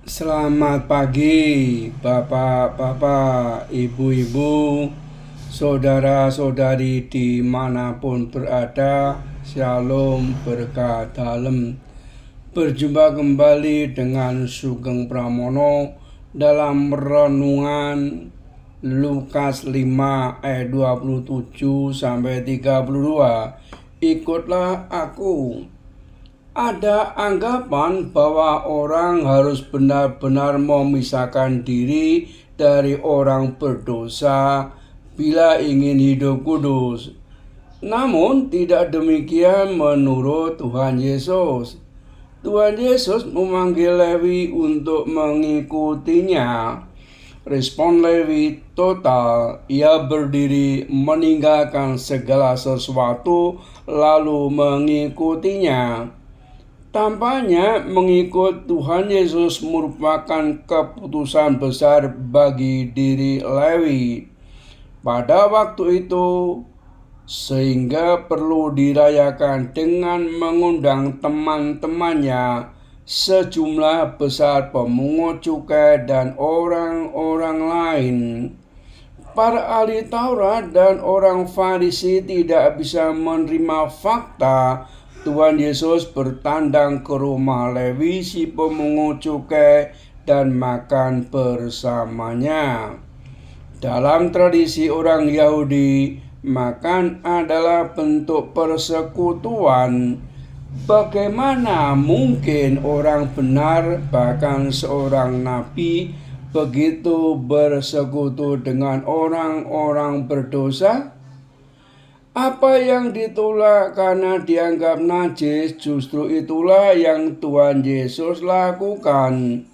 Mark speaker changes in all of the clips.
Speaker 1: Selamat pagi, bapak-bapak, ibu-ibu, saudara-saudari dimanapun berada. Shalom, berkah dalam. Berjumpa kembali dengan Sugeng Pramono dalam renungan Lukas 5 ayat 27 sampai 32. Ikutlah aku. Ada anggapan bahwa orang harus benar-benar memisahkan diri dari orang berdosa bila ingin hidup kudus. Namun tidak demikian menurut Tuhan Yesus. Tuhan Yesus memanggil Lewi untuk mengikutinya. Respon Lewi total, ia berdiri meninggalkan segala sesuatu lalu mengikutinya. Tampaknya mengikut Tuhan Yesus merupakan keputusan besar bagi diri Lewi pada waktu itu, sehingga perlu dirayakan dengan mengundang teman-temannya, sejumlah besar pemungut cukai dan orang-orang lain. Para ahli Taurat dan orang Farisi tidak bisa menerima fakta Tuhan Yesus bertandang ke rumah Lewi si pemungut cukai dan makan bersamanya. Dalam tradisi orang Yahudi, makan adalah bentuk persekutuan. Bagaimana mungkin orang benar, bahkan seorang nabi, begitu bersekutu dengan orang-orang berdosa? Apa yang ditolak karena dianggap najis, justru itulah yang Tuhan Yesus lakukan.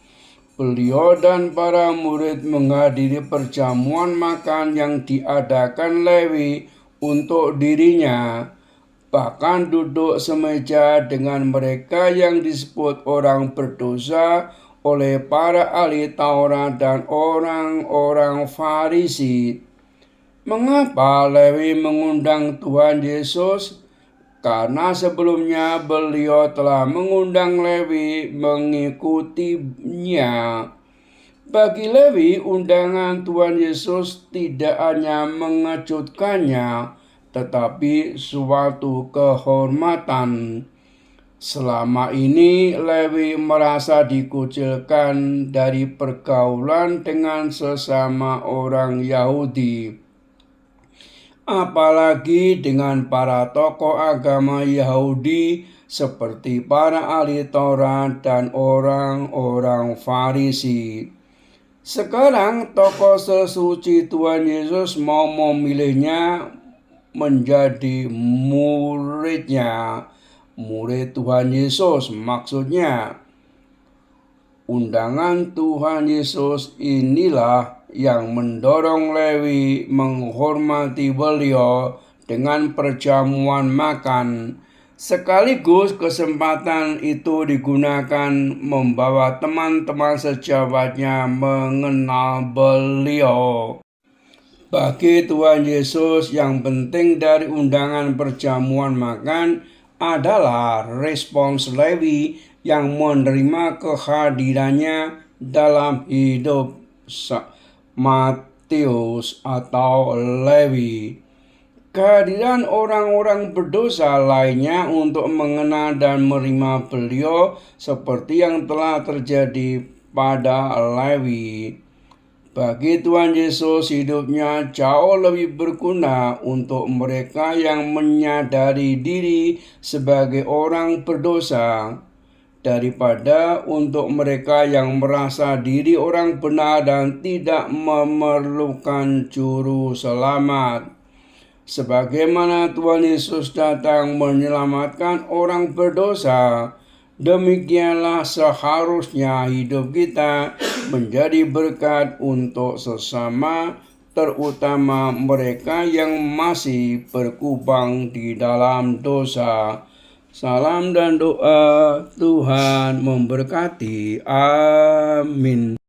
Speaker 1: Beliau dan para murid menghadiri perjamuan makan yang diadakan Lewi untuk dirinya, bahkan duduk semeja dengan mereka yang disebut orang berdosa oleh para ahli Taurat dan orang-orang Farisi. Mengapa Lewi mengundang Tuhan Yesus? Karena sebelumnya beliau telah mengundang Lewi mengikutinya. Bagi Lewi, undangan Tuhan Yesus tidak hanya mengejutkannya, tetapi suatu kehormatan. Selama ini Lewi merasa dikucilkan dari pergaulan dengan sesama orang Yahudi, apalagi dengan para tokoh agama Yahudi seperti para ahli Taurat dan orang-orang Farisi. Sekarang tokoh sesuci Tuhan Yesus mau memilihnya menjadi muridnya. Murid Tuhan Yesus maksudnya. Undangan Tuhan Yesus inilah yang mendorong Lewi menghormati beliau dengan perjamuan makan. Sekaligus kesempatan itu digunakan membawa teman-teman sejawatnya mengenal beliau. Bagi Tuhan Yesus, yang penting dari undangan perjamuan makan adalah respons Lewi yang menerima kehadirannya dalam hidup Matius atau Lewi. Kehadiran orang-orang berdosa lainnya untuk mengenal dan menerima beliau seperti yang telah terjadi pada Lewi. Bagi Tuhan Yesus, hidupnya jauh lebih berguna untuk mereka yang menyadari diri sebagai orang berdosa daripada untuk mereka yang merasa diri orang benar dan tidak memerlukan juru selamat. Sebagaimana Tuhan Yesus datang menyelamatkan orang berdosa, demikianlah seharusnya hidup kita menjadi berkat untuk sesama, terutama mereka yang masih berkubang di dalam dosa. Salam dan doa, Tuhan memberkati. Amin.